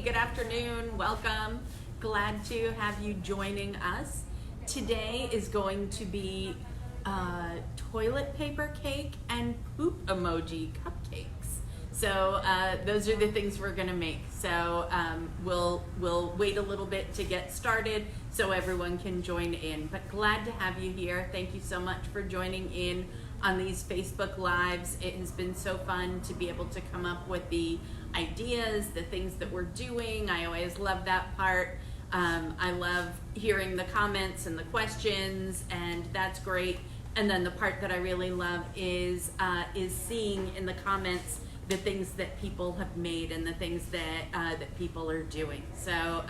good afternoon. Welcome. Glad to have you joining us. Today is going to be toilet paper cake and poop emoji cupcakes. So those are the things we're gonna make. So we'll wait a little bit to get started so everyone can join in. But glad to have you here. Thank you so much for joining in on these Facebook Lives. It has been so fun to be able to come up with the ideas, the things that we're doing. I always love that part. I love hearing the comments and the questions, and that's great. And then the part that I really love is seeing in the comments the things that people have made and the things that people are doing. So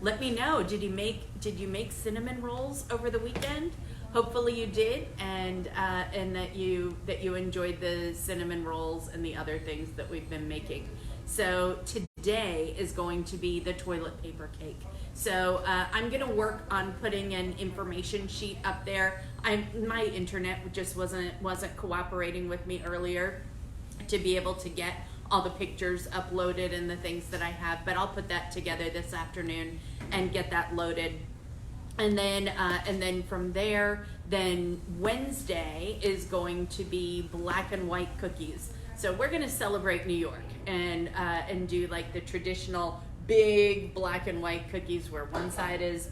let me know. Did you make cinnamon rolls over the weekend? Hopefully you did, and that you enjoyed the cinnamon rolls and the other things that we've been making. So today is going to be the toilet paper cake. So I'm gonna work on putting an information sheet up there. My internet just wasn't cooperating with me earlier to be able to get all the pictures uploaded and the things that I have, but I'll put that together this afternoon and get that loaded. And then from there, then Wednesday is going to be black and white cookies. So we're gonna celebrate New York and do like the traditional big black and white cookies where one side is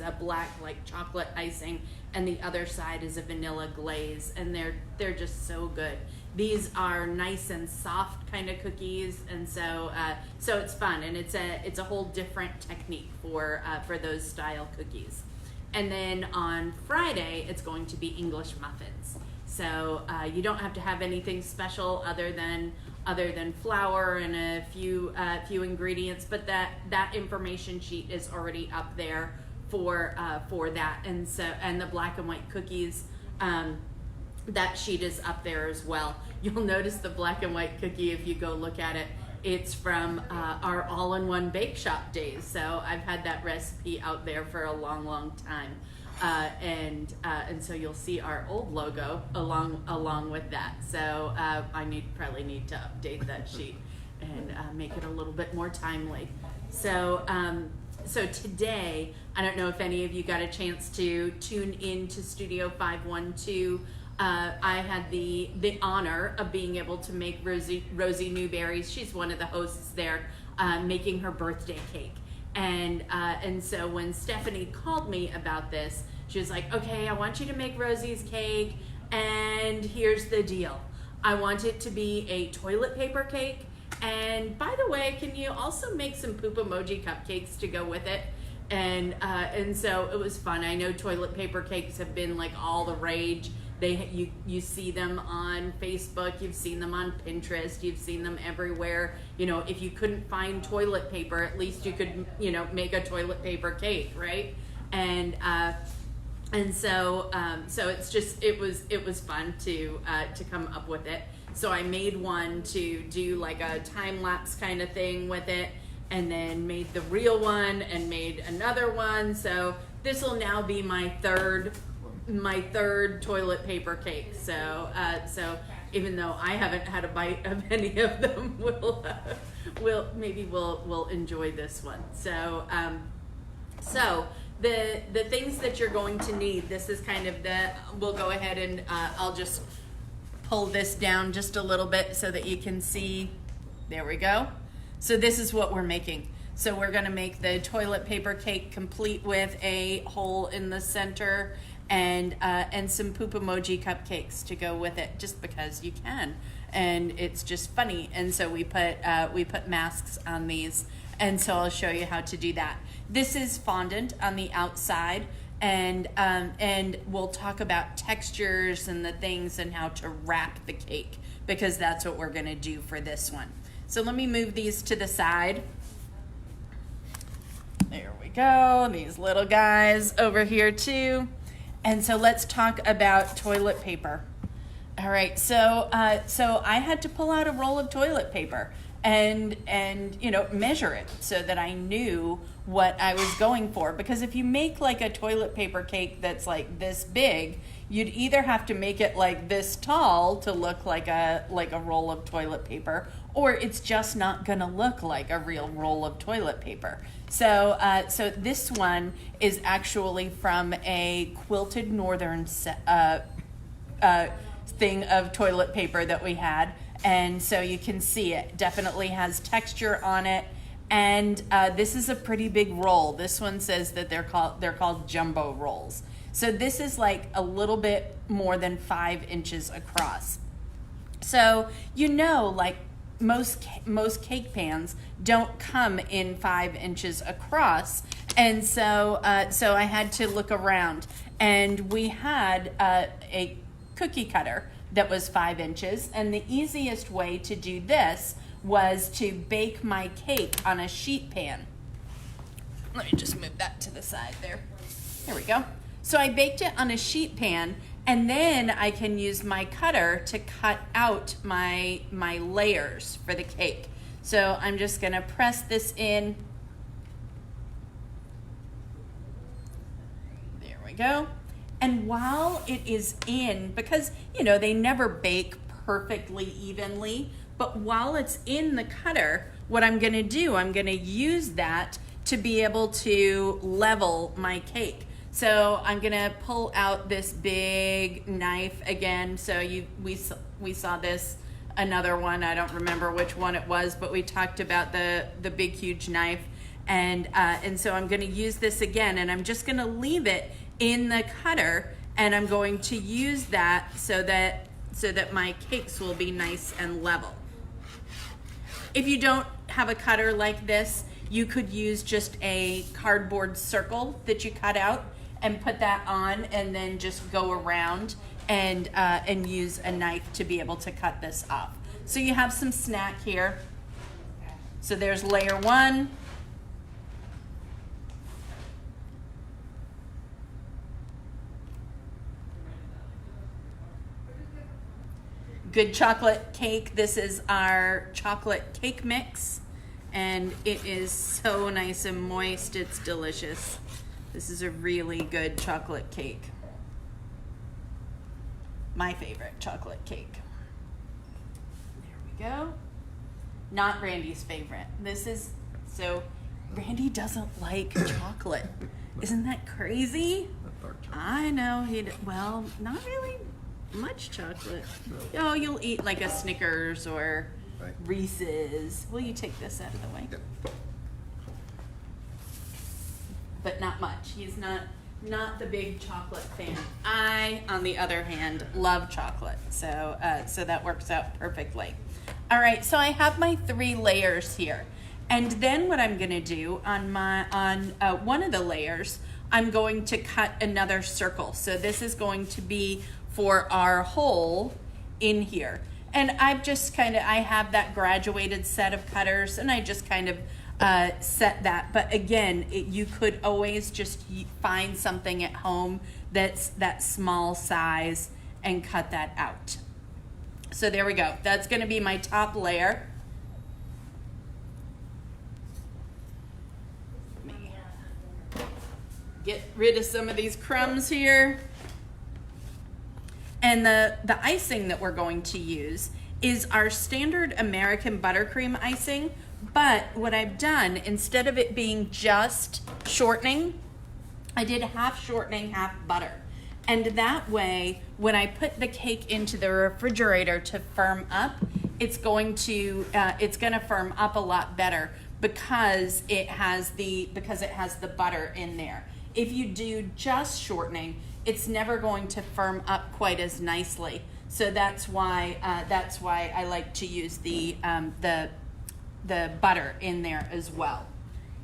a black like chocolate icing and the other side is a vanilla glaze, and they're just so good. These are nice and soft kind of cookies, and so it's fun, and it's a whole different technique for those style cookies. And then on Friday it's going to be English muffins. So you don't have to have anything special other than flour and a few ingredients, but that information sheet is already up there for that, and the black and white cookies, that sheet is up there as well. You'll notice the black and white cookie if you go look at it. It's from our all-in-one bake shop days. So I've had that recipe out there for a long time. And so you'll see our old logo along with that. So I probably need to update that sheet and make it a little bit more timely. So today, I don't know if any of you got a chance to tune in to Studio 512. I had the honor of being able to make Rosie Newberry's, she's one of the hosts there, making her birthday cake. And so when Stephanie called me about this, she was like, okay, I want you to make Rosie's cake, and here's the deal. I want it to be a toilet paper cake, and by the way, can you also make some poop emoji cupcakes to go with it? And so it was fun. I know toilet paper cakes have been like all the rage. You see them on Facebook, you've seen them on Pinterest, you've seen them everywhere. You know, if you couldn't find toilet paper, at least you could, make a toilet paper cake, right? And so it was fun to come up with it. So I made one to do like a time lapse kind of thing with it, and then made the real one and made another one. So this will now be my third toilet paper cake. So even though I haven't had a bite of any of them, we'll enjoy this one. So the things that you're going to need, this is kind of we'll go ahead and I'll just pull this down just a little bit so that you can see. There we go. So this is what we're making. So we're gonna make the toilet paper cake complete with a hole in the center and some poop emoji cupcakes to go with it, just because you can, and it's just funny. And so we put masks on these, and so I'll show you how to do that. This is fondant on the outside, and we'll talk about textures and the things and how to wrap the cake, because that's what we're gonna do for this one. So let me move these to the side. There we go, these little guys over here too. And so let's talk about toilet paper. All right, so I had to pull out a roll of toilet paper and measure it so that I knew what I was going for. Because if you make like a toilet paper cake that's like this big, you'd either have to make it like this tall to look like a roll of toilet paper, or it's just not gonna look like a real roll of toilet paper. So, so this one is actually from a quilted northern thing of toilet paper that we had, and so you can see it definitely has texture on it. And this is a pretty big roll. This one says that they're called jumbo rolls. So this is like a little bit more than 5 inches across. So like most cake pans don't come in 5 inches across, and so so I had to look around, and we had a cookie cutter that was 5 inches, and the easiest way to do this was to bake my cake on a sheet pan. Let me just move that to the side there. There we go. So I baked it on a sheet pan, and then I can use my cutter to cut out my layers for the cake. So I'm just gonna press this in. There we go. And while it is in, because they never bake perfectly evenly, but while it's in the cutter, what I'm gonna do, I'm gonna use that to be able to level my cake. So I'm gonna pull out this big knife again. So we saw this, another one, I don't remember which one it was, but we talked about the big huge knife. And so I'm gonna use this again, and I'm just gonna leave it in the cutter, and I'm going to use that so that my cakes will be nice and level. If you don't have a cutter like this, you could use just a cardboard circle that you cut out and put that on, and then just go around and use a knife to be able to cut this off. So you have some snack here. So there's layer 1. Good chocolate cake. This is our chocolate cake mix, and it is so nice and moist. It's delicious. This is a really good chocolate cake. My favorite chocolate cake. There we go. Not Randy's favorite. So Randy doesn't like chocolate. Isn't that crazy? I know, well, not really much chocolate. Oh, you'll eat like a Snickers or Reese's. Will you take this out of the way? Yep. But not much. He's not the big chocolate fan. I, on the other hand, love chocolate. So so that works out perfectly. All right, so I have my 3 layers here. And then what I'm gonna do on one of the layers, I'm going to cut another circle. So this is going to be for our hole in here. And I've just I have that graduated set of cutters, and I just kind of set that. But again, you could always just find something at home that's that small size and cut that out. So there we go. That's gonna be my top layer. Get rid of some of these crumbs here. And the icing that we're going to use is our standard American buttercream icing, but what I've done, instead of it being just shortening, I did half shortening, half butter. And that way, when I put the cake into the refrigerator to firm up, it's going to firm up a lot better because it has the butter in there. If you do just shortening, it's never going to firm up quite as nicely. So that's why I like to use the butter in there as well.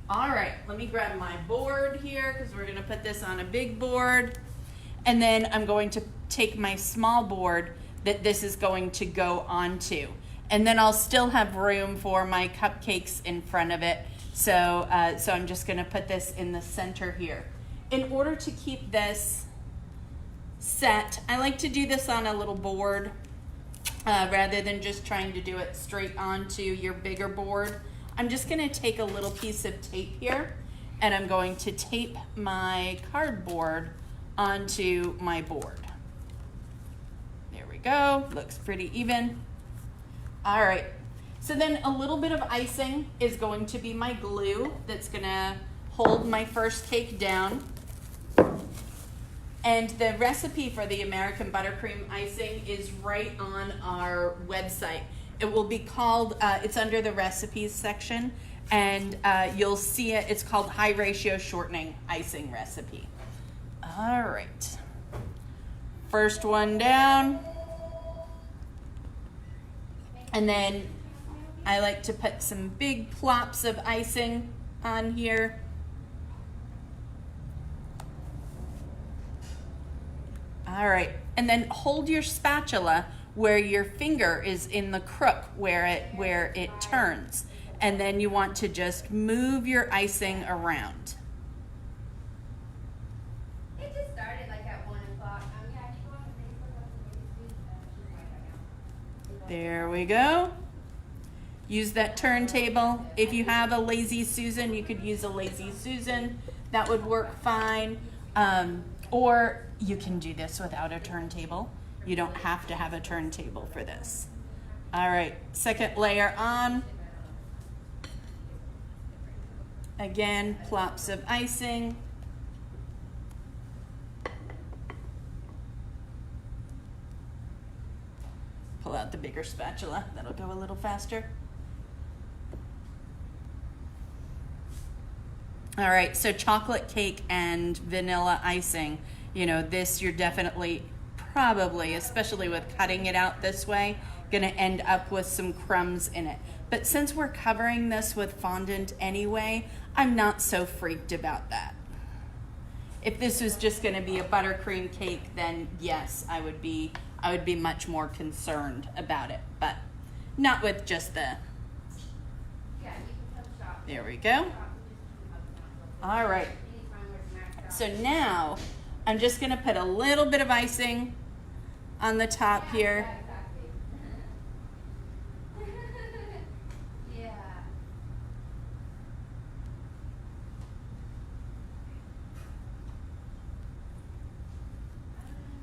All right, let me grab my board here because we're gonna put this on a big board. And then I'm going to take my small board that this is going to go onto. And then I'll still have room for my cupcakes in front of it. So I'm just gonna put this in the center here. In order to keep this set, I like to do this on a little board rather than just trying to do it straight onto your bigger board. I'm just gonna take a little piece of tape here, and I'm going to tape my cardboard onto my board. There we go, looks pretty even. All right, So then a little bit of icing is going to be my glue that's gonna hold my first cake down. And the recipe for the American buttercream icing is right on our website. It will be called, it's under the recipes section, and you'll see it. It's called high ratio shortening icing recipe. All right. First one down. And then I like to put some big plops of icing on here. All right, and then hold your spatula where your finger is in the crook where it turns. And then you want to just move your icing around. It just started like at 1 o'clock. There we go. Use that turntable. If you have a Lazy Susan, you could use a Lazy Susan. That would work fine. Or you can do this without a turntable. You don't have to have a turntable for this. All right, second layer on. Again, plops of icing. Pull out the bigger spatula. That'll go a little faster. All right, so chocolate cake and vanilla icing. You know, this you're definitely, probably, especially with cutting it out this way, gonna end up with some crumbs in it. But since we're covering this with fondant anyway, I'm not so freaked about that. If this was just gonna be a buttercream cake, then yes, I would be much more concerned about it, but not with just the, there we go. All right, so now I'm just gonna put a little bit of icing on the top here. Yeah.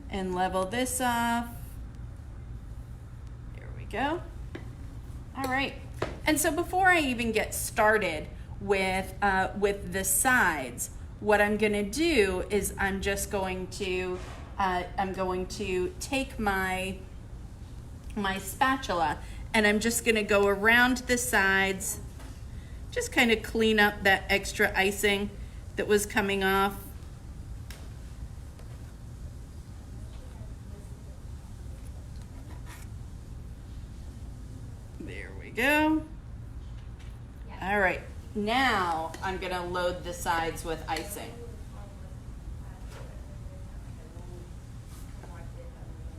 And level this off. There we go. All right, and so before I even get started with the sides, what I'm gonna do is I'm going to take my spatula and I'm just gonna go around the sides, just kind of clean up that extra icing that was coming off. There we go. All right. Now I'm gonna load the sides with icing.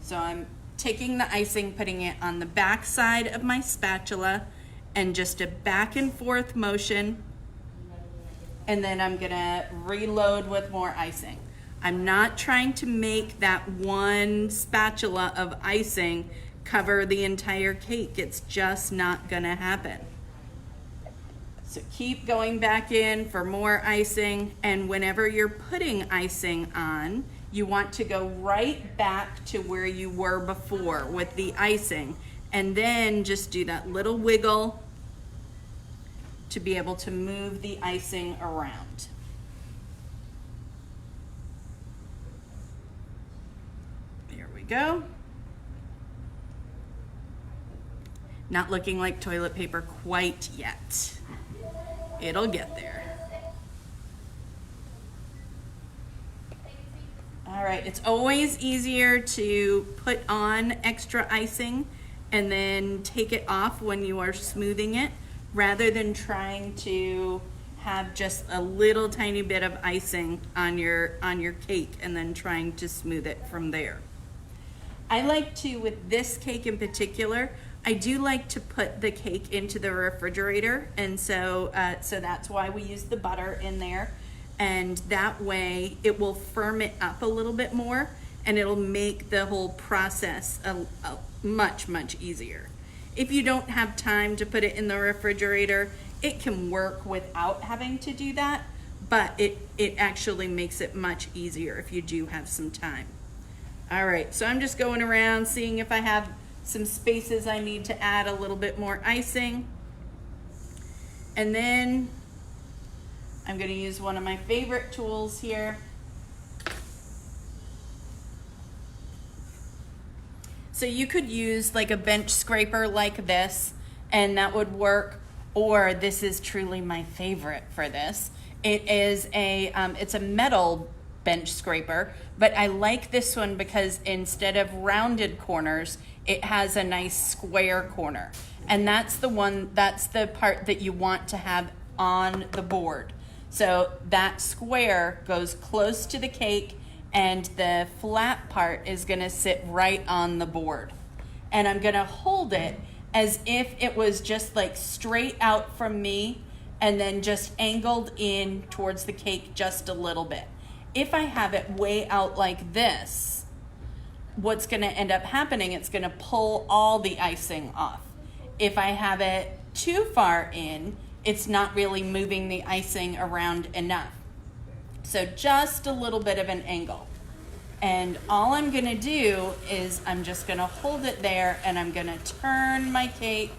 So I'm taking the icing, putting it on the back side of my spatula, and just a back and forth motion. And then I'm gonna reload with more icing. I'm not trying to make that one spatula of icing cover the entire cake. It's just not gonna happen. So keep going back in for more icing, and whenever you're putting icing on, you want to go right back to where you were before with the icing, and then just do that little wiggle to be able to move the icing around. There we go. Not looking like toilet paper quite yet. It'll get there. All right, it's always easier to put on extra icing and then take it off when you are smoothing it, rather than trying to have just a little tiny bit of icing on your cake and then trying to smooth it from there. I like to, with this cake in particular, I do like to put the cake into the refrigerator, and so that's why we use the butter in there, and that way it will firm it up a little bit more, and it'll make the whole process much easier. If you don't have time to put it in the refrigerator, it can work without having to do that, but it actually makes it much easier if you do have some time. All right, so I'm just going around seeing if I have some spaces I need to add a little bit more icing. And then I'm going to use one of my favorite tools here. So you could use like a bench scraper like this, and that would work. Or this is truly my favorite for this. It is it's a metal bench scraper, but I like this one because instead of rounded corners, it has a nice square corner. And that's the part that you want to have on the board. So that square goes close to the cake, and the flat part is gonna sit right on the board. And I'm gonna hold it as if it was just like straight out from me and then just angled in towards the cake just a little bit. If I have it way out like this, what's gonna end up happening, it's gonna pull all the icing off. If I have it too far in, it's not really moving the icing around enough. So just a little bit of an angle. And all I'm gonna do is I'm just gonna hold it there, and I'm gonna turn my cake.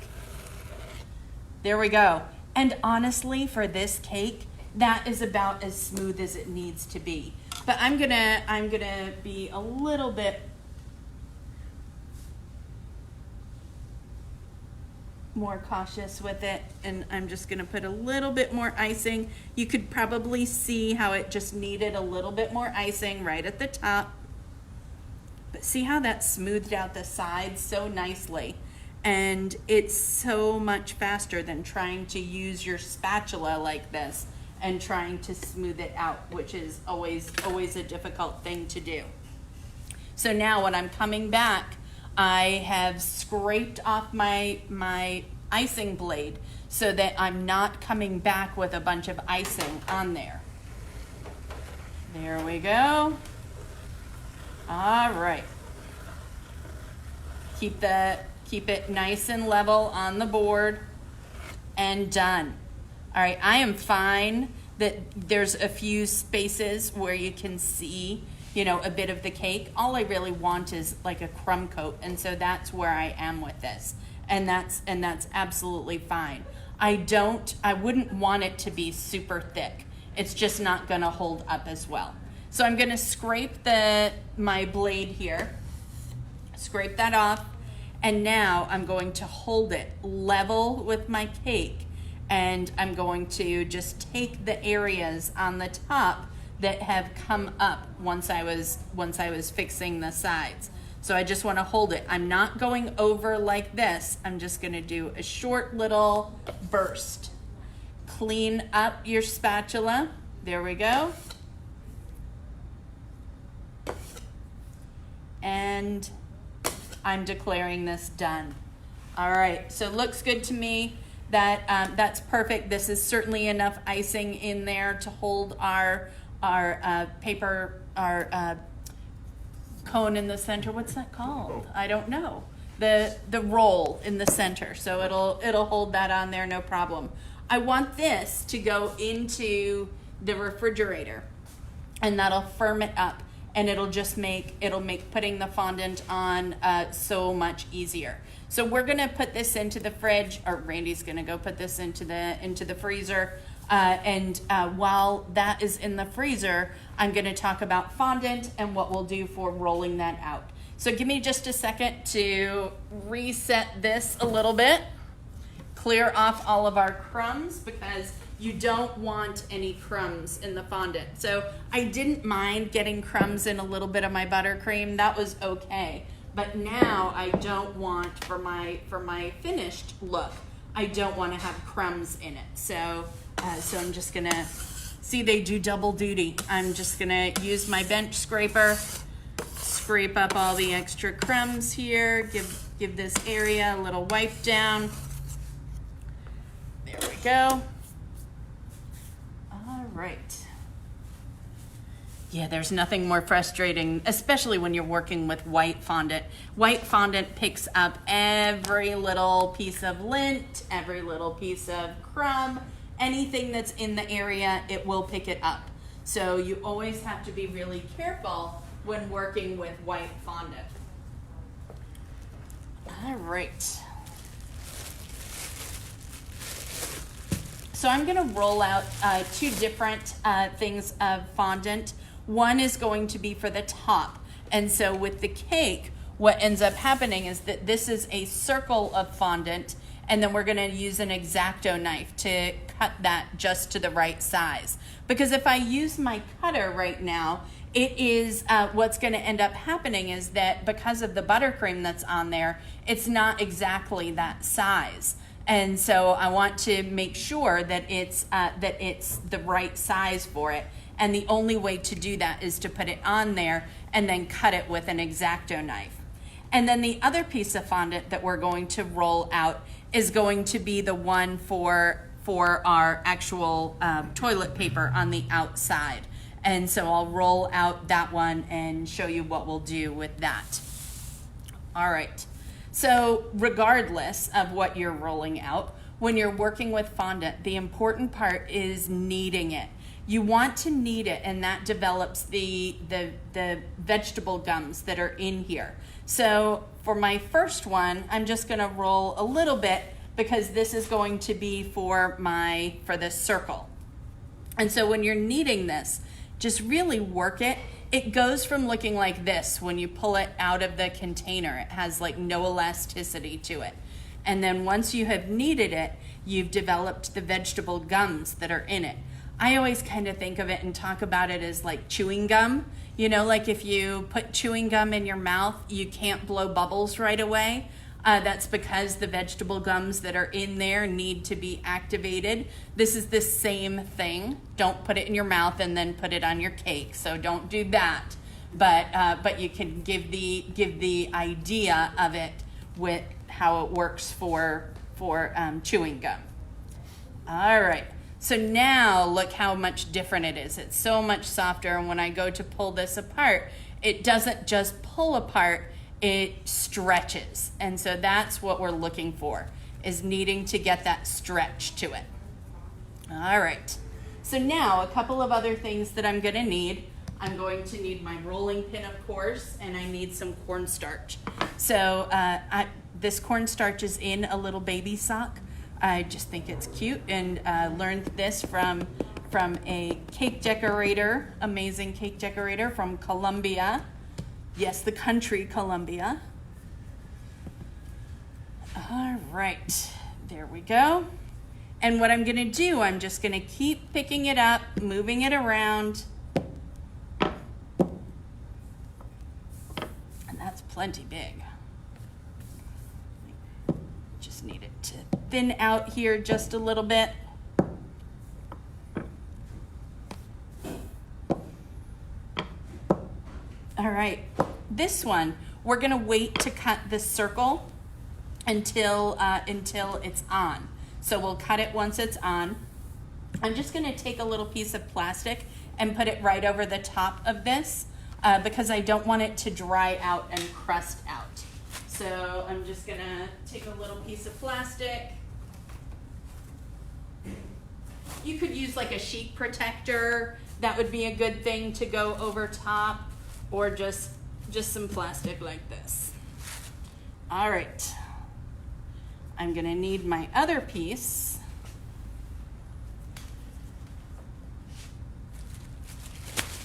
There we go. And honestly, for this cake, that is about as smooth as it needs to be. But I'm gonna be a little bit more cautious with it, and I'm just gonna put a little bit more icing. You could probably see how it just needed a little bit more icing right at the top. But see how that smoothed out the sides so nicely? And it's so much faster than trying to use your spatula like this and trying to smooth it out, which is always a difficult thing to do. So now when I'm coming back, I have scraped off my icing blade so that I'm not coming back with a bunch of icing on there. There we go. All right. Keep it nice and level on the board, and done. All right, I am fine that there's a few spaces where you can see, a bit of the cake. All I really want is like a crumb coat, and so that's where I am with this. And that's absolutely fine. I wouldn't want it to be super thick. It's just not gonna hold up as well. So I'm gonna scrape my blade here, scrape that off, and now I'm going to hold it level with my cake, and I'm going to just take the areas on the top that have come up once I was fixing the sides. So I just want to hold it. I'm not going over like this. I'm just going to do a short little burst. Clean up your spatula. There we go. And I'm declaring this done. All right, so it looks good to me. That's perfect. This is certainly enough icing in there to hold our paper, our cone in the center. What's that called? I don't know. The roll in the center. So it'll hold that on there, no problem. I want this to go into the refrigerator, and that'll firm it up, and it'll make putting the fondant on so much easier. So we're gonna put this into the fridge, or Randy's gonna go put this into the freezer. And while that is in the freezer, I'm gonna talk about fondant and what we'll do for rolling that out. So give me just a second to reset this a little bit, clear off all of our crumbs, because you don't want any crumbs in the fondant. So I didn't mind getting crumbs in a little bit of my buttercream. That was okay. But now I don't want, for my finished look, I don't want to have crumbs in it. So I'm just gonna, see, they do double duty. I'm just gonna use my bench scraper, scrape up all the extra crumbs here, give this area a little wipe down. There we go. All right. Yeah, there's nothing more frustrating, especially when you're working with white fondant. White fondant picks up every little piece of lint, every little piece of crumb, anything that's in the area, it will pick it up. So you always have to be really careful when working with white fondant. All right. So I'm going to roll out two different things of fondant. One is going to be for the top. And so with the cake, what ends up happening is that this is a circle of fondant, and then we're going to use an X-Acto knife to cut that just to the right size. Because if I use my cutter right now, it is what's going to end up happening is that because of the buttercream that's on there, it's not exactly that size. And so I want to make sure that it's the right size for it. And the only way to do that is to put it on there and then cut it with an X-Acto knife. And then the other piece of fondant that we're going to roll out is going to be the one for our actual toilet paper on the outside. And so I'll roll out that one and show you what we'll do with that. All right. So regardless of what you're rolling out, when you're working with fondant, the important part is kneading it. You want to knead it, and that develops the vegetable gums that are in here. So for my first one, I'm just going to roll a little bit because this is going to be for the circle. And so when you're kneading this, just really work it. It goes from looking like this when you pull it out of the container. It has like no elasticity to it. And then once you have kneaded it, you've developed the vegetable gums that are in it. I always kind of think of it and talk about it as like chewing gum. You know, like if you put chewing gum in your mouth, you can't blow bubbles right away. That's because the vegetable gums that are in there need to be activated. This is the same thing. Don't put it in your mouth and then put it on your cake. So don't do that. But you can give the idea of it with how it works for chewing gum. All right. So now look how much different it is. It's so much softer. And when I go to pull this apart, it doesn't just pull apart, it stretches. And so that's what we're looking for, is needing to get that stretch to it. All right. So now a couple of other things that I'm going to need. I'm going to need my rolling pin, of course, and I need some cornstarch. So this cornstarch is in a little baby sock. I just think it's cute, and learned this from a cake decorator, amazing cake decorator from Colombia. Yes, the country Colombia. All right, there we go. And what I'm gonna do, I'm just gonna keep picking it up, moving it around. And that's plenty big. Just need it to thin out here just a little bit. All right, this one, we're gonna wait to cut this circle until it's on. So we'll cut it once it's on. I'm just gonna take a little piece of plastic and put it right over the top of this because I don't want it to dry out and crust out. So I'm just gonna take a little piece of plastic. You could use like a sheet protector. That would be a good thing to go over top, or just some plastic like this. All right. I'm gonna need my other piece.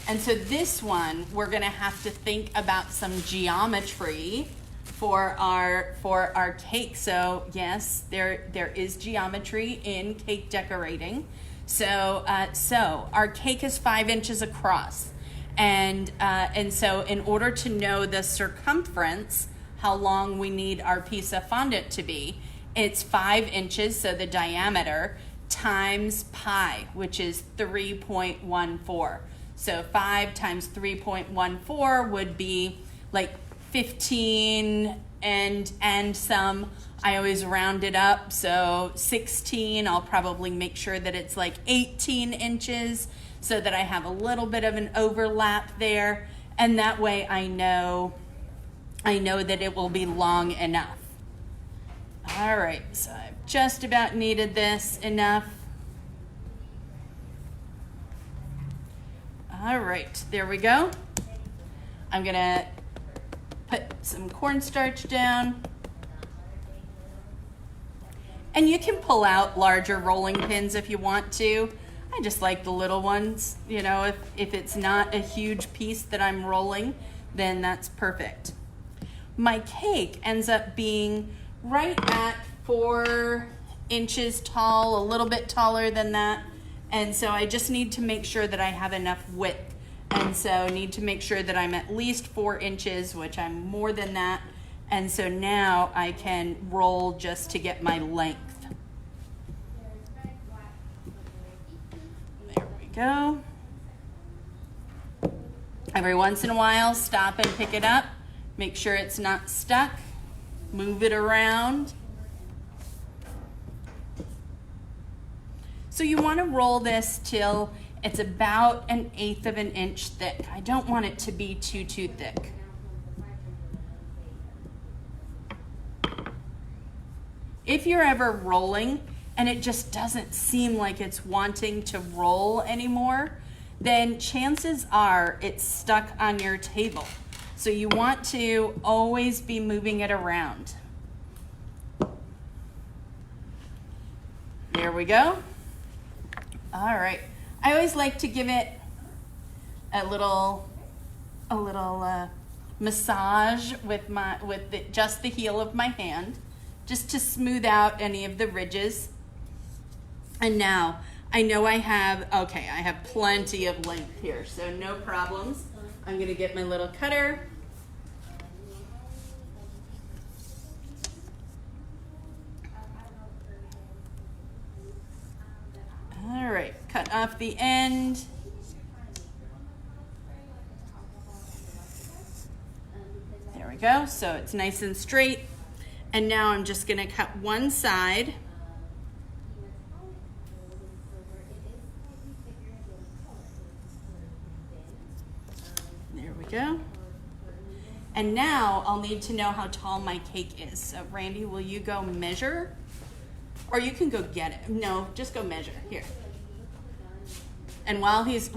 And so this one, we're gonna have to think about some geometry for our cake. So yes, there is geometry in cake decorating. So our cake is 5 inches across, and so in order to know the circumference, how long we need our piece of fondant to be, it's 5 inches, so the diameter, times pi, which is 3.14. So 5 times 3.14 would be like 15 and some. I always round it up, so 16. I'll probably make sure that it's like 18 inches so that I have a little bit of an overlap there, and that way I know that it will be long enough. All right, so I've just about kneaded this enough. All right, there we go. I'm gonna put some cornstarch down. And you can pull out larger rolling pins if you want to. I just like the little ones. You know, if it's not a huge piece that I'm rolling, then that's perfect. My cake ends up being right at 4 inches tall, a little bit taller than that. And so I just need to make sure that I have enough width. And so I need to make sure that I'm at least 4 inches, which I'm more than that. And so now I can roll just to get my length. There we go. Every once in a while, stop and pick it up. Make sure it's not stuck. Move it around. So you want to roll this till it's about 1/8 of an inch thick. I don't want it to be too thick. If you're ever rolling and it just doesn't seem like it's wanting to roll anymore, then chances are it's stuck on your table. So you want to always be moving it around. There we go. All right. I always like to give it a little massage with just the heel of my hand, just to smooth out any of the ridges. And now I know I have plenty of length here, so no problems. I'm going to get my little cutter. All right, cut off the end. There we go, so it's nice and straight. And now I'm just going to cut one side. There we go. And now I'll need to know how tall my cake is. So Randy, will you go measure? Or you can go get it. No, just go measure. Here. And while he's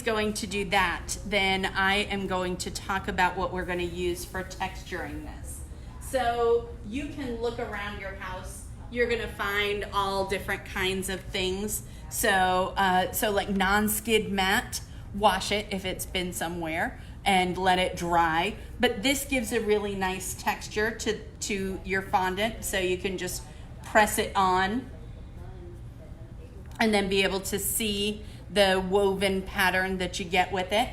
going to do that, then I am going to talk about what we're going to use for texturing this. So you can look around your house. You're going to find all different kinds of things. So like non-skid mat, wash it if it's been somewhere and let it dry. But this gives a really nice texture to your fondant, so you can just press it on and then be able to see the woven pattern that you get with it.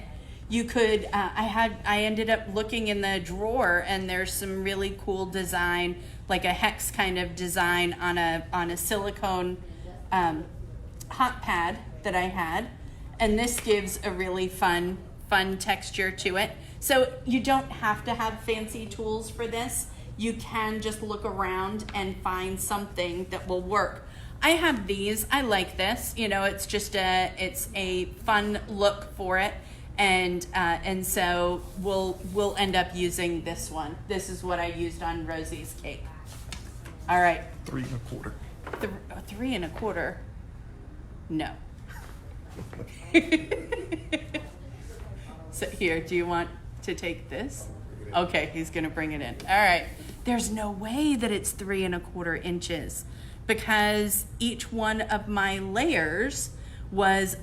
You could, I ended up looking in the drawer, and there's some really cool design, like a hex kind of design on a silicone hot pad that I had, and this gives a really fun texture to it. So you don't have to have fancy tools for this. You can just look around and find something that will work. I have these. I like this. You know, it's just it's a fun look for it, and so we'll end up using this one. This is what I used on Rosie's cake. All right. 3 1/4. 3 1/4. No. So here, do you want to take this? Okay, he's gonna bring it in. All right. There's no way that it's 3 1/4 inches, because each one of my layers was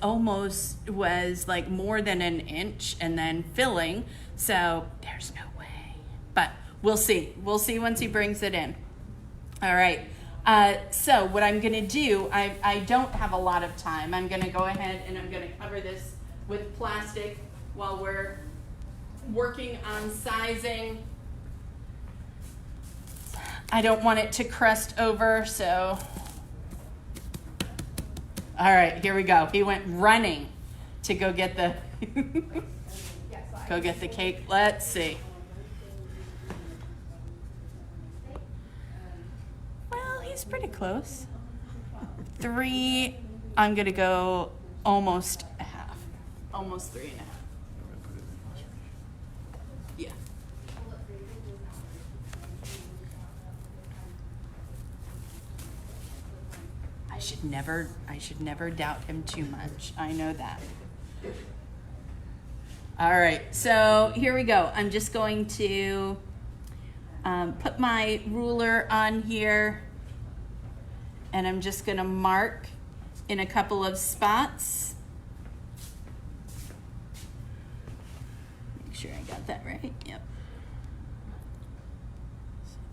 like more than 1 inch and then filling. So there's no way, but we'll see. We'll see once he brings it in. All right. So what I'm going to do, I don't have a lot of time. I'm going to go ahead and I'm going to cover this with plastic while we're working on sizing. I don't want it to crust over, so. All right, here we go. He went running to go get the cake. Let's see. Well, he's pretty close. 3, I'm gonna go almost a half. Almost 3 1/2. Yeah. I should never doubt him too much. I know that. All right, so here we go. I'm just going to put my ruler on here, And I'm just gonna mark in a couple of spots. Make sure I got that right, yep.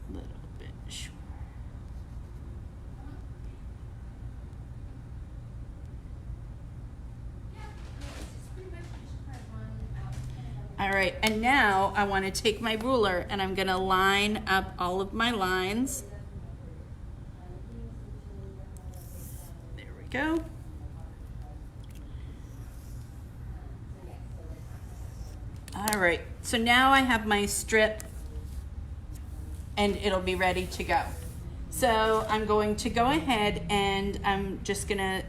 A little bit short. All right, and now I want to take my ruler and I'm going to line up all of my lines. There we go. All right, so now I have my strip and it'll be ready to go. So I'm going to go ahead and I'm just going to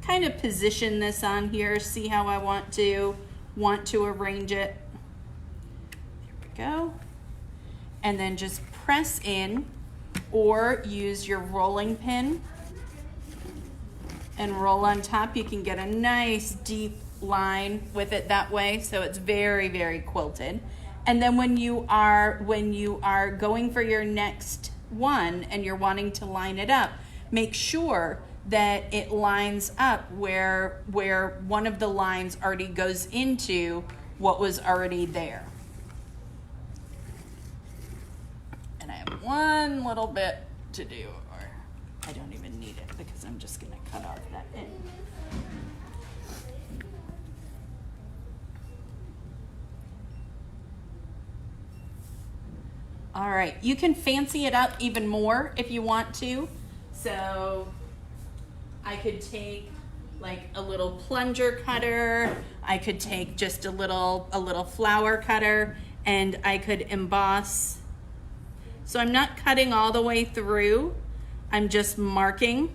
kind of position this on here, see how I want to arrange it. Go, and then just press in or use your rolling pin and roll on top. You can get a nice deep line with it that way, so it's very, very quilted. And then when you are going for your next one and you're wanting to line it up, make sure that it lines up where one of the lines already goes into what was already there. And I have one little bit to do, or I don't even need it because I'm just going to cut off that end. All right, you can fancy it up even more if you want to. So I could take like a little plunger cutter, I could take just a little flower cutter, and I could emboss. So I'm not cutting all the way through, I'm just marking.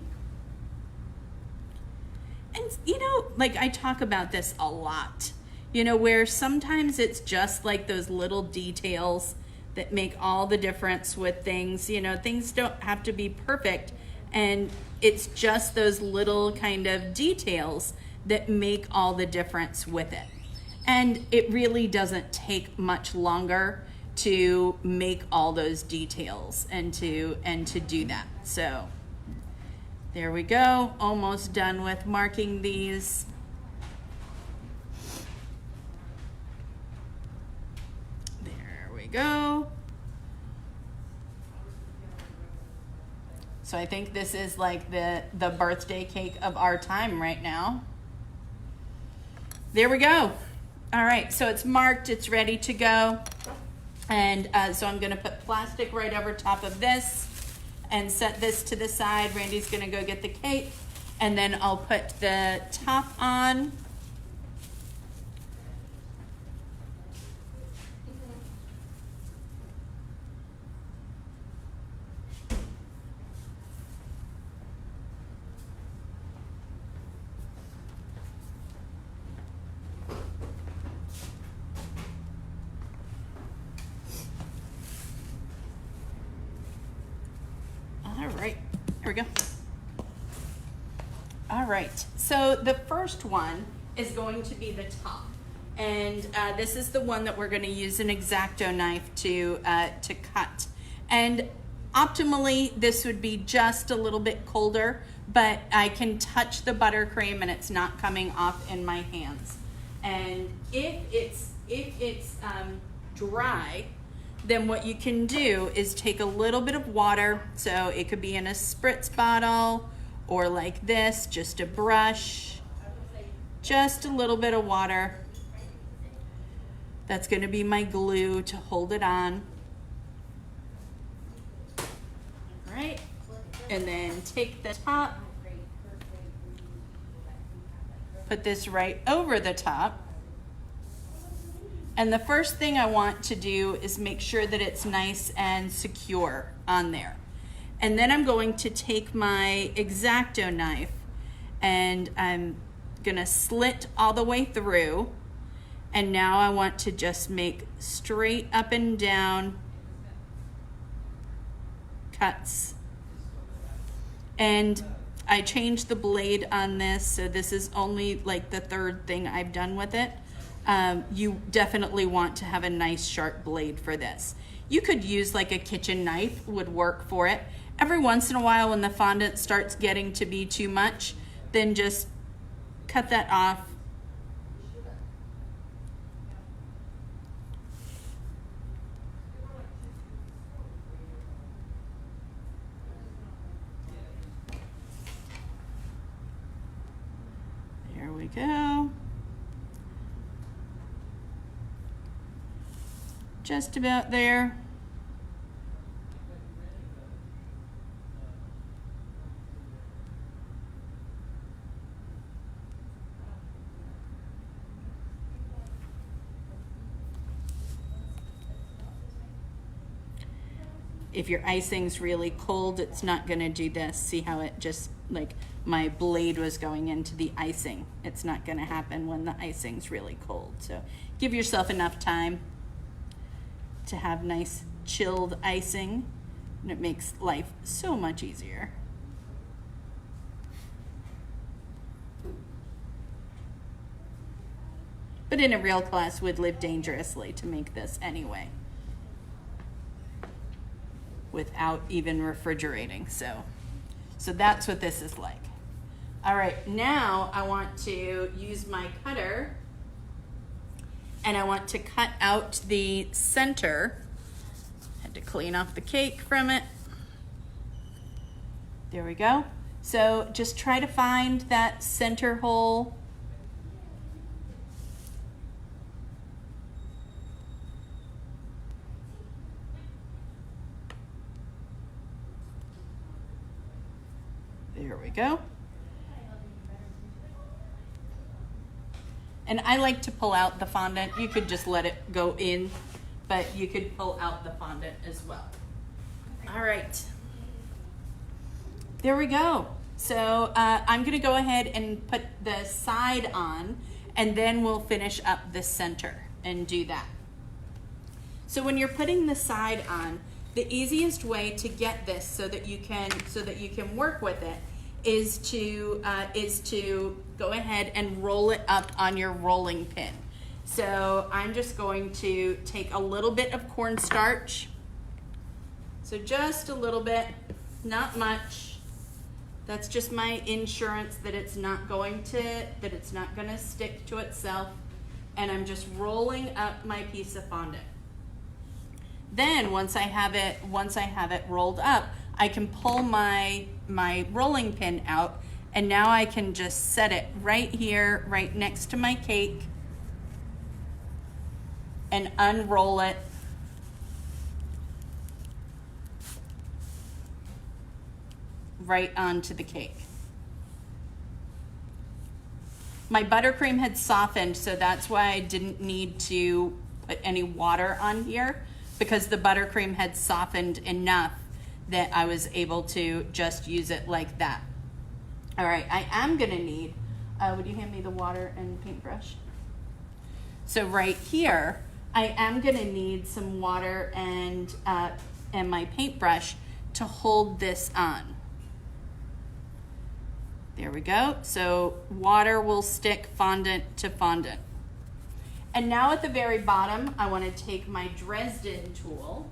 And you know, like I talk about this a lot, you know, where sometimes it's just like those little details that make all the difference with things. You know, things don't have to be perfect, and it's just those little kind of details that make all the difference with it. And it really doesn't take much longer to make all those details and to do that. So there we go, almost done with marking these. There we go. So I think this is like the birthday cake of our time right now. There we go. All right, so it's marked, it's ready to go. And so I'm gonna put plastic right over top of this and set this to the side. Randy's gonna go get the cake, and then I'll put the top on. Right, here we go. All right, so the first one is going to be the top. And this is the one that we're gonna use an X-Acto knife to cut. And optimally, this would be just a little bit colder, but I can touch the buttercream and it's not coming off in my hands. And if it's dry, then what you can do is take a little bit of water, so it could be in a spritz bottle or like this, just a brush, just a little bit of water. That's going to be my glue to hold it on. All right, and then take the top, put this right over the top. And the first thing I want to do is make sure that it's nice and secure on there. And then I'm going to take my X-Acto knife and I'm gonna slit all the way through. And now I want to just make straight up and down cuts. And I changed the blade on this, so this is only like the third thing I've done with it. You definitely want to have a nice sharp blade for this. You could use like a kitchen knife, would work for it. Every once in a while when the fondant starts getting to be too much, then just cut that off. There we go. Just about there. If your icing's really cold, it's not gonna do this. See how it just, like, my blade was going into the icing. It's not gonna happen when the icing's really cold. So give yourself enough time to have nice chilled icing, and it makes life so much easier. But in a real class, would live dangerously to make this anyway, without even refrigerating. So that's what this is like. All right, now I want to use my cutter and I want to cut out the center. Had to clean off the cake from it. There we go. So just try to find that center hole. There we go. And I like to pull out the fondant. You could just let it go in, but you could pull out the fondant as well. All right. There we go. So I'm gonna go ahead and put the side on, and then we'll finish up the center and do that. So when you're putting the side on, the easiest way to get this so that you can work with it is to go ahead and roll it up on your rolling pin. So I'm just going to take a little bit of cornstarch. So just a little bit, not much. That's just my insurance that it's not going to stick to itself. And I'm just rolling up my piece of fondant. Then once I have it rolled up, I can pull my rolling pin out, and now I can just set it right here, right next to my cake, and unroll it. Right onto the cake. My buttercream had softened, so that's why I didn't need to put any water on here, because the buttercream had softened enough that I was able to just use it like that. All right, I am gonna need, would you hand me the water and paintbrush? So right here, I am gonna need some water and my paintbrush to hold this on. There we go. So water will stick fondant to fondant. And now at the very bottom, I want to take my Dresden tool.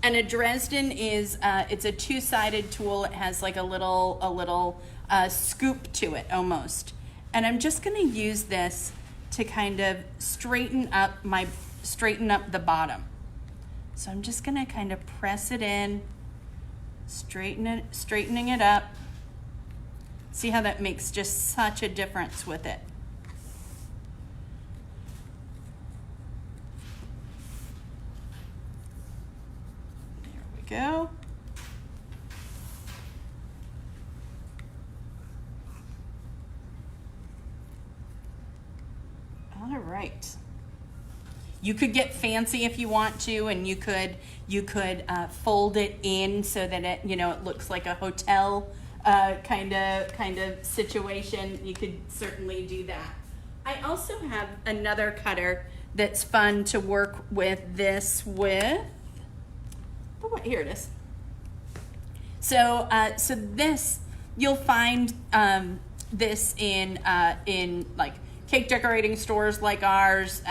And a Dresden is, it's a two-sided tool. It has like a little scoop to it almost. And I'm just going to use this to kind of straighten up the bottom. So I'm just going to kind of press it in, straightening it up. See how that makes just such a difference with it. There we go. All right. You could get fancy if you want to, and you could fold it in so that it looks like a hotel kind of situation. You could certainly do that. I also have another cutter that's fun to work with this with. Oh, here it is. So this, you'll find this in like cake decorating stores like ours,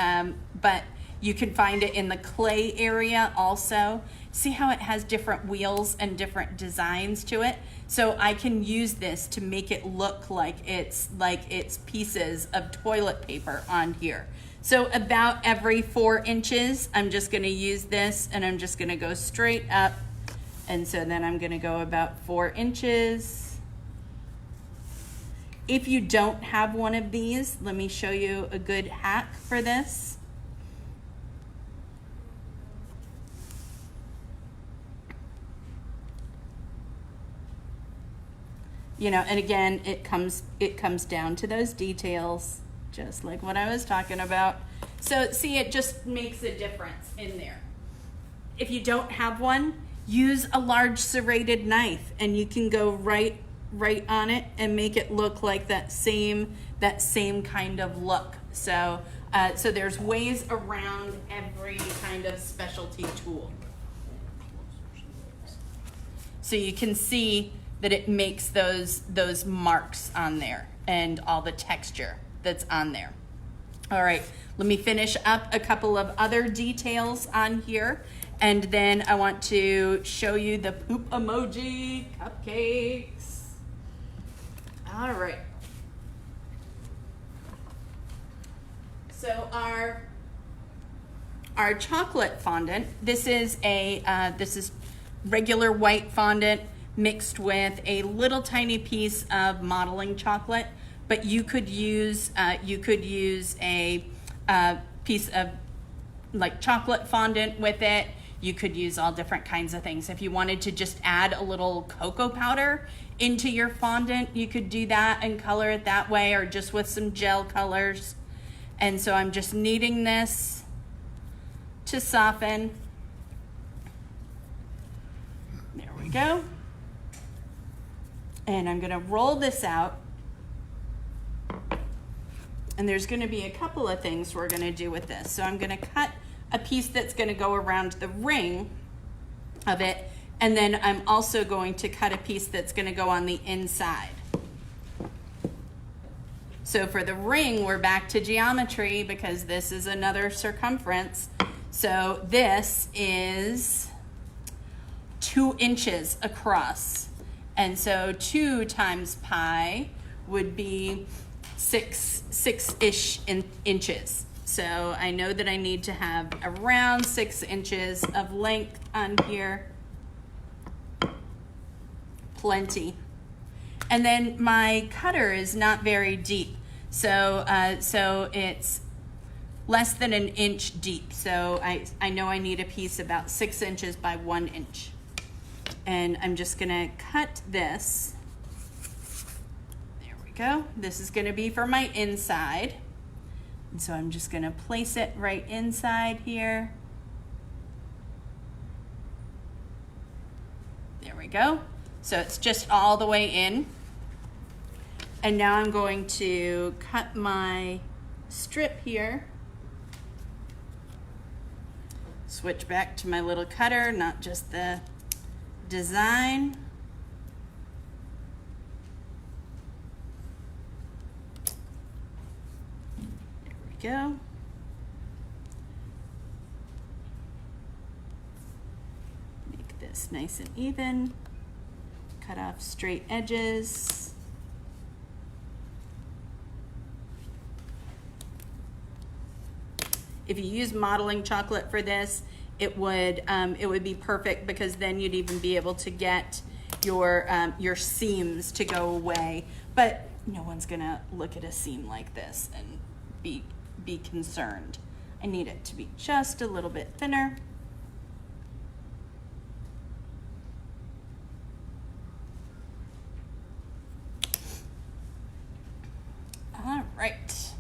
but You can find it in the clay area also. See how it has different wheels and different designs to it? So I can use this to make it look like it's pieces of toilet paper on here. So about every 4 inches, I'm just gonna use this and I'm just gonna go straight up. And so then I'm gonna go about 4 inches. If you don't have one of these, let me show you a good hack for this. You know, and again, it comes down to those details, just like what I was talking about. So see, it just makes a difference in there. If you don't have one, use a large serrated knife and you can go right on it and make it look like that same kind of look. So so there's ways around every kind of specialty tool. So you can see that it makes those marks on there and all the texture that's on there. All right, let me finish up a couple of other details on here, and then I want to show you the poop emoji cupcakes. All right. So our chocolate fondant, this is regular white fondant mixed with a little tiny piece of modeling chocolate, but you could use a piece of like chocolate fondant with it. You could use all different kinds of things. If you wanted to just add a little cocoa powder into your fondant, you could do that and color it that way, or just with some gel colors. And so I'm just kneading this to soften. There we go. And I'm gonna roll this out. And there's gonna be a couple of things we're gonna do with this. So I'm gonna cut a piece that's gonna go around the ring of it. And then I'm also going to cut a piece that's gonna go on the inside. So for the ring, we're back to geometry because this is another circumference. So this is 2 inches across. And so 2 times pi would be six-ish inches. So I know that I need to have around 6 inches of length on here. Plenty. And then my cutter is not very deep. So it's less than 1 inch deep. So I know I need a piece about 6 inches by 1 inch. And I'm just gonna cut this. There we go. This is gonna be for my inside. And so I'm just gonna place it right inside here. There we go. So it's just all the way in. And now I'm going to cut my strip here. Switch back to my little cutter, not just the design. There we go. Make this nice and even. Cut off straight edges. If you use modeling chocolate for this, it would be perfect, because then you'd even be able to get your seams to go away. But no one's gonna look at a seam like this and be concerned. I need it to be just a little bit thinner. All right,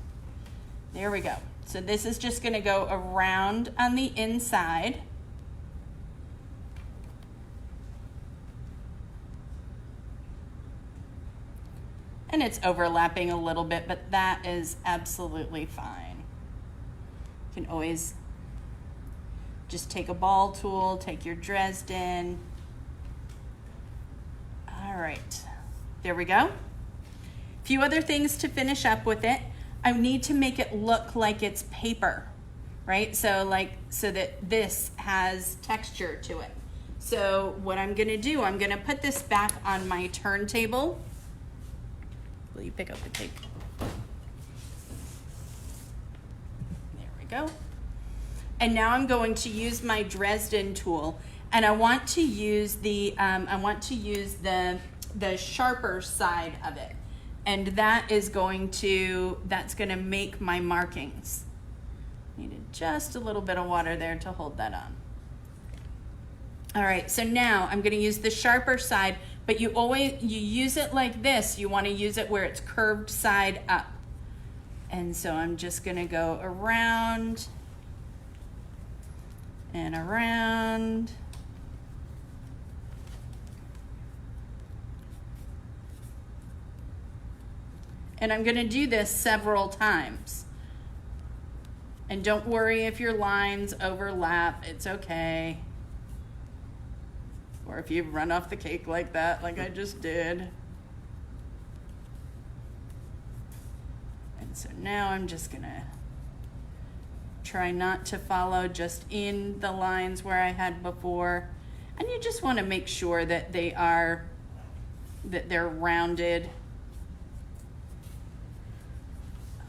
there we go. So this is just gonna go around on the inside. And it's overlapping a little bit, but that is absolutely fine. You can always just take a ball tool, take your Dresden. All right, there we go. A few other things to finish up with it. I need to make it look like it's paper. right? So that this has texture to it. So what I'm gonna do, I'm gonna put this back on my turntable. Will you pick up the cake? There we go. And now I'm going to use my Dresden tool, and I want to use the the sharper side of it, and that's going to make my markings. Needed just a little bit of water there to hold that on. All right, so now I'm going to use the sharper side, but you use it like this. You want to use it where it's curved side up. And so I'm just going to go around and around. And I'm going to do this several times. And don't worry if your lines overlap, it's okay. Or if you run off the cake like that, like I just did. And so now I'm just gonna try not to follow just in the lines where I had before. And you just wanna make sure that they're rounded.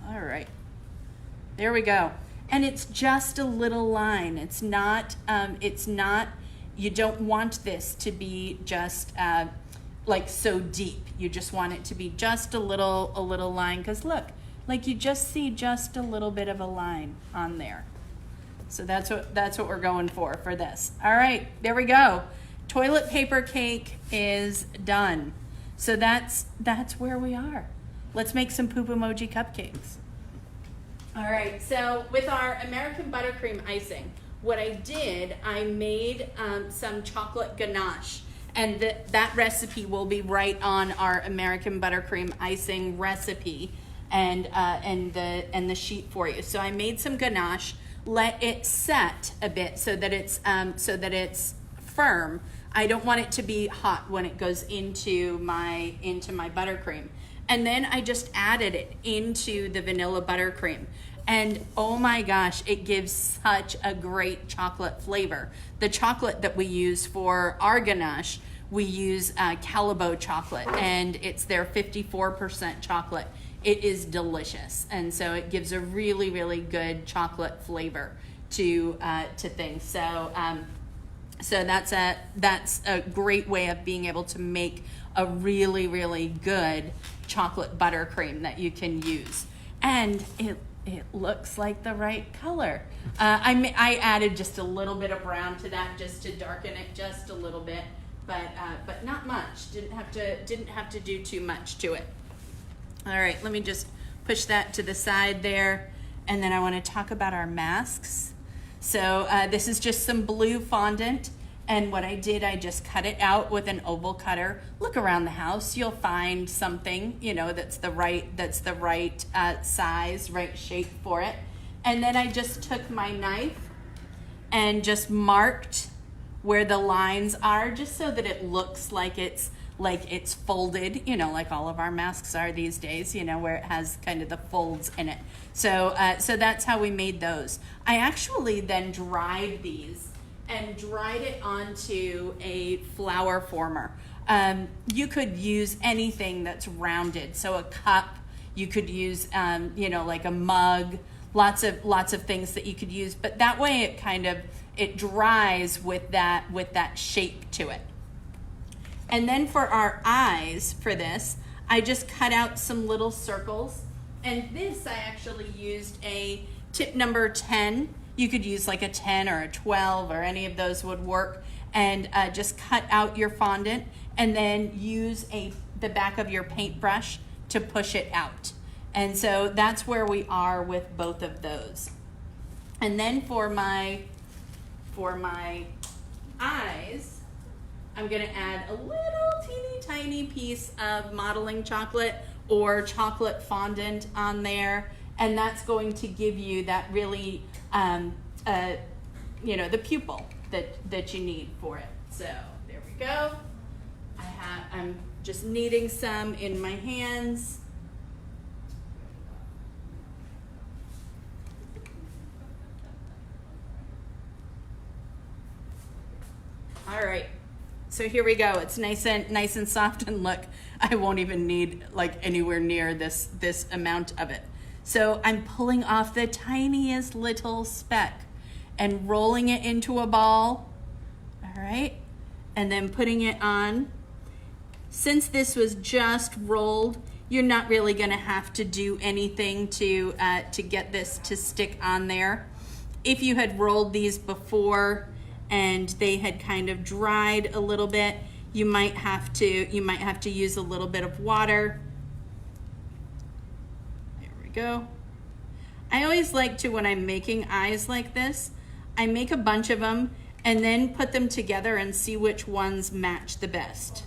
All right, there we go. And it's just a little line. It's not, you don't want this to be just like so deep. You just want it to be just a little line, because look, like you just see just a little bit of a line on there. So that's what we're going for this. All right, there we go. Toilet paper cake is done. So that's where we are. Let's make some poop emoji cupcakes. All right, so with our American buttercream icing, what I did, I made some chocolate ganache, and that recipe will be right on our American buttercream icing recipe and the sheet for you. So I made some ganache, let it set a bit so that it's firm. I don't want it to be hot when it goes into my buttercream. And then I just added it into the vanilla buttercream. And oh my gosh, it gives such a great chocolate flavor. The chocolate that we use for our ganache, we use Calabo chocolate, and it's their 54% chocolate. It is delicious. And so it gives a really, really good chocolate flavor to things. So that's a great way of being able to make a really, really good chocolate buttercream that you can use. And it looks like the right color. I added just a little bit of brown to that just to darken it just a little bit, but not much. Didn't have to do too much to it. All right, let me just push that to the side there, and then I want to talk about our masks. So this is just some blue fondant. And what I did, I just cut it out with an oval cutter. Look around the house, you'll find something, that's the right size, right shape for it. And then I just took my knife and just marked where the lines are, just so that it looks like it's folded, like all of our masks are these days, where it has kind of the folds in it. So that's how we made those. I actually then dried these and dried it onto a flour former. You could use anything that's rounded. So a cup, you could use, like a mug, lots of things that you could use. But that way it dries with that shape to it. And then for our eyes for this, I just cut out some little circles. And this, I actually used a tip number 10. You could use like a 10 or a 12, or any of those would work. And just cut out your fondant, and then use the back of your paintbrush to push it out. And so that's where we are with both of those. And then for my eyes, I'm gonna add a little teeny tiny piece of modeling chocolate or chocolate fondant on there. And that's going to give you that really, the pupil that you need for it. So there we go. I'm just kneading some in my hands. All right, so here we go. It's nice and soft, and look, I won't even need like anywhere near this amount of it. So I'm pulling off the tiniest little speck and rolling it into a ball. All right, and then putting it on. Since this was just rolled, you're not really gonna have to do anything to get this to stick on there. If you had rolled these before and they had kind of dried a little bit, you might have to use a little bit of water. There we go. I always like to, when I'm making eyes like this, I make a bunch of them and then put them together and see which ones match the best.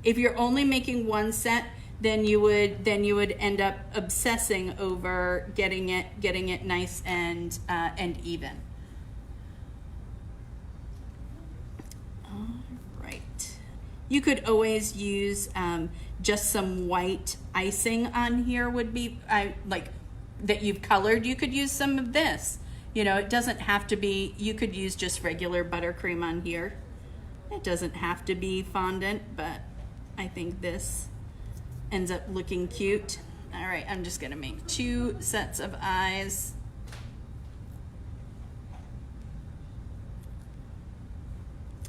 If you're only making one set, then you would end up obsessing over getting it nice and even. All right. You could always use just some white icing on here. Would be like that you've colored. You could use some of this. You know, it doesn't have to be. You could use just regular buttercream on here. It doesn't have to be fondant, but I think this ends up looking cute. All right, I'm just gonna make 2 sets of eyes.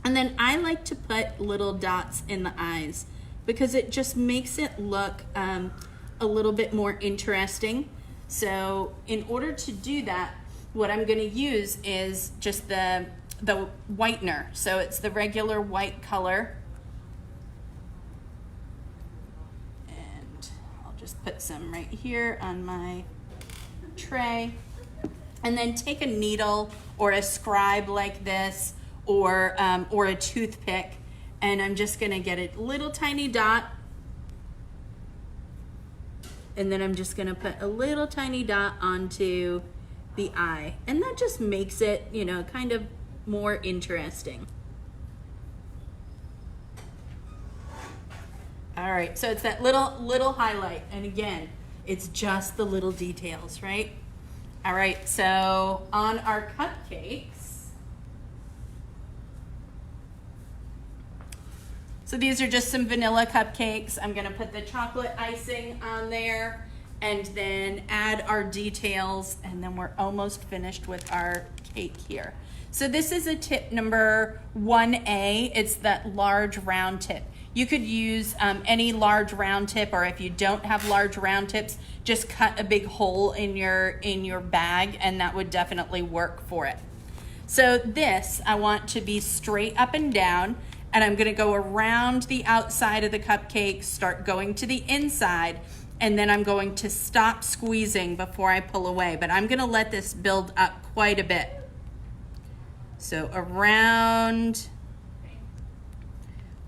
And then I like to put little dots in the eyes because it just makes it look a little bit more interesting. So in order to do that, what I'm gonna use is just the whitener. So it's the regular white color. Put some right here on my tray, and then take a needle or a scribe like this, or a toothpick, and I'm just gonna get a little tiny dot, and then I'm just gonna put a little tiny dot onto the eye, and that just makes it, you know, kind of more interesting. All right, so it's that little highlight, and again, it's just the little details, right? All right, so on our cupcakes, so these are just some vanilla cupcakes. I'm gonna put the chocolate icing on there and then add our details, and then we're almost finished with our cake here. So this is a tip number 1A. It's that large round tip. You could use any large round tip, or if you don't have large round tips, just cut a big hole in your bag, and that would definitely work for it. So this, I want to be straight up and down, and I'm gonna go around the outside of the cupcake, start going to the inside, and then I'm going to stop squeezing before I pull away. But I'm gonna let this build up quite a bit. So around,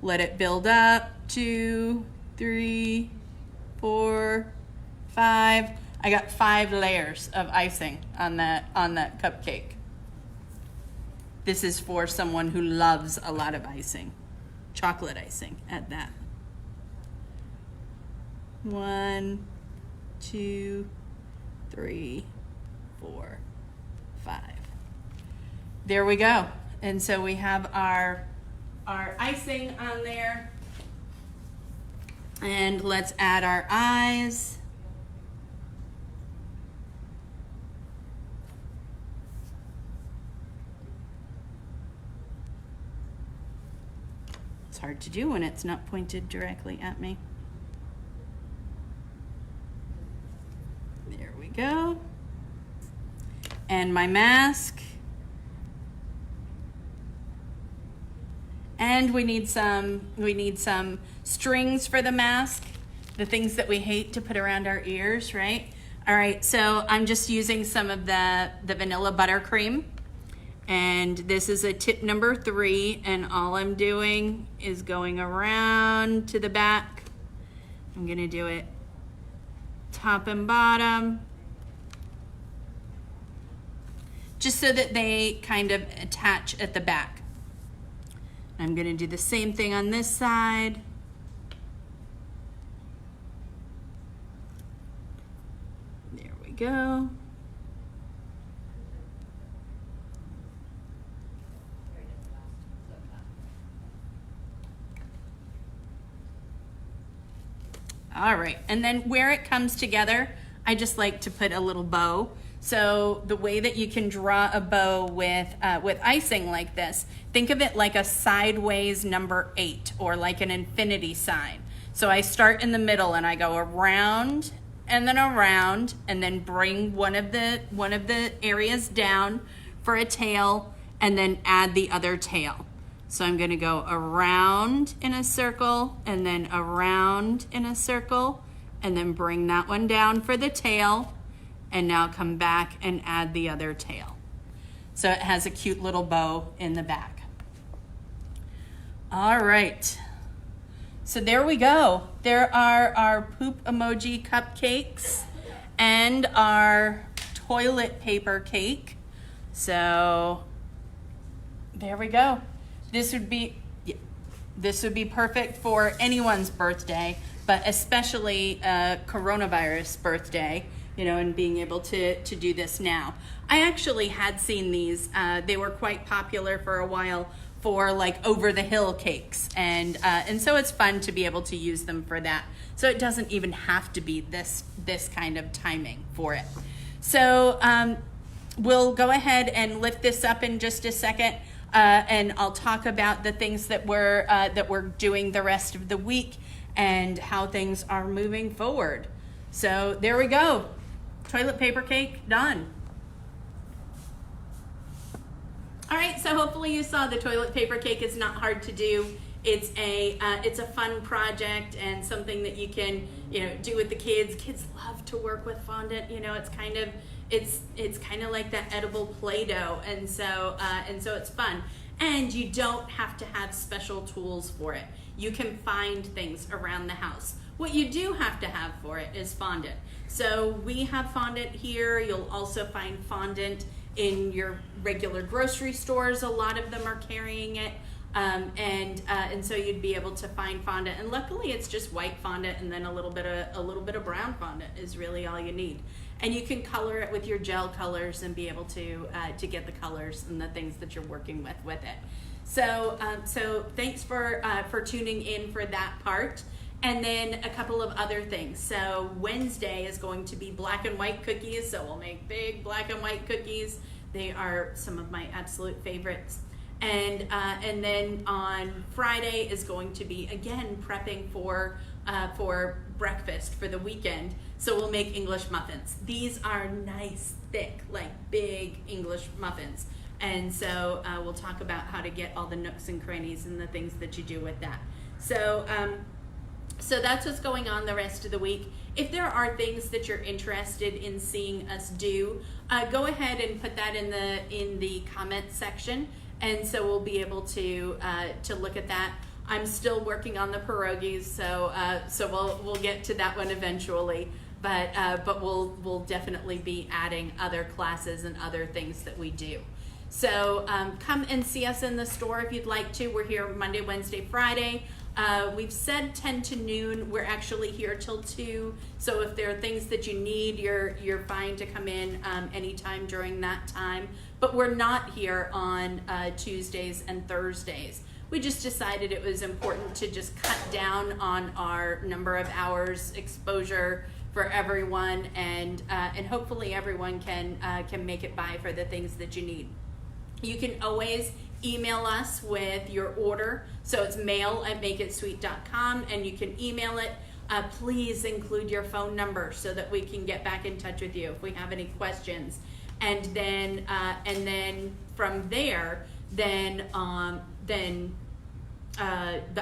let it build up, 2, 3, 4, 5. I got 5 layers of icing on that cupcake. This is for someone who loves a lot of icing, chocolate icing at that. 1, 2, 3, 4, 5. There we go. And so we have our icing on there. And let's add our eyes. It's hard to do when it's not pointed directly at me. There we go. And my mask. And we need some strings for the mask, the things that we hate to put around our ears, right? All right, so I'm just using some of the vanilla buttercream, and this is a tip number 3, and all I'm doing is going around to the back. I'm gonna do it top and bottom, just so that they kind of attach at the back. I'm gonna do the same thing on this side. There we go. All right, and then where it comes together, I just like to put a little bow. So the way that you can draw a bow with icing like this, think of it like a sideways number 8 or like an infinity sign. So I start in the middle and I go around and then bring one of the areas down for a tail and then add the other tail. So I'm going to go around in a circle and then around in a circle and then bring that one down for the tail and now come back and add the other tail. So it has a cute little bow in the back. All right. So there we go. There are our poop emoji cupcakes and our toilet paper cake. So there we go. This would be perfect for anyone's birthday, but especially a coronavirus birthday, and being able to do this now. I actually had seen these. They were quite popular for a while for like over the hill cakes, and so it's fun to be able to use them for that. So it doesn't even have to be this kind of timing for it. So we'll go ahead and lift this up in just a second. And I'll talk about the things that we're doing the rest of the week and how things are moving forward. So there we go. Toilet paper cake done. All right, so hopefully you saw the toilet paper cake is not hard to do. It's a fun project and something that you can do with the kids. Kids love to work with fondant. It's kind of like that edible Play-Doh, and so it's fun. And you don't have to have special tools for it. You can find things around the house. What you do have to have for it is fondant. So we have fondant here. You'll also find fondant in your regular grocery stores. A lot of them are carrying it. And so you'd be able to find fondant, and luckily it's just white fondant, and then a little bit of brown fondant is really all you need. And you can color it with your gel colors and be able to get the colors and the things that you're working with it. So thanks for tuning in for that part. And then a couple of other things. So Wednesday is going to be black and white cookies. So we'll make big black and white cookies. They are some of my absolute favorites. And then on Friday is going to be, again, prepping for breakfast for the weekend. So we'll make English muffins. These are nice, thick, like big English muffins. And so we'll talk about how to get all the nooks and crannies and the things that you do with that. So that's what's going on the rest of the week. If there are things that you're interested in seeing us do, go ahead and put that in the comment section. And so we'll be able to look at that. I'm still working on the pierogies, so we'll get to that one eventually. But we'll definitely be adding other classes and other things that we do. So come and see us in the store if you'd like to. We're here Monday, Wednesday, Friday. We've said 10 to noon. We're actually here till 2. So if there are things that you need, you're fine to come in anytime during that time. But we're not here on Tuesdays and Thursdays. We just decided it was important to just cut down on our number of hours exposure for everyone, and hopefully everyone can make it by for the things that you need. You can always email us with your order. So it's mail@makeitsweet.com, and you can email it. Please include your phone number so that we can get back in touch with you if we have any questions. And then from there, the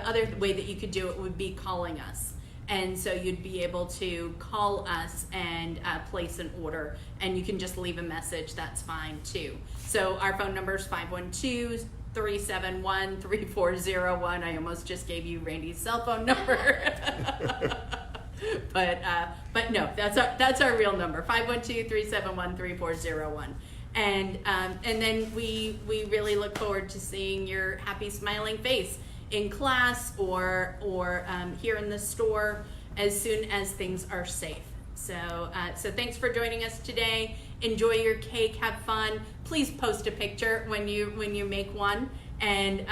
other way that you could do it would be calling us. And so you'd be able to call us and place an order, and you can just leave a message. That's fine too. So our phone number is 512-371-3401. I almost just gave you Randy's cell phone number. But no, that's our real number, 512-371-3401. And then we really look forward to seeing your happy smiling face in class or here in the store as soon as things are safe. So thanks for joining us today. Enjoy your cake, have fun. Please post a picture when you make one, and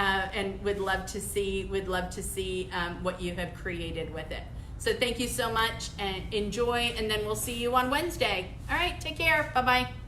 we'd love to see what you have created with it. So thank you so much and enjoy, and then we'll see you on Wednesday. All right, take care. Bye-bye.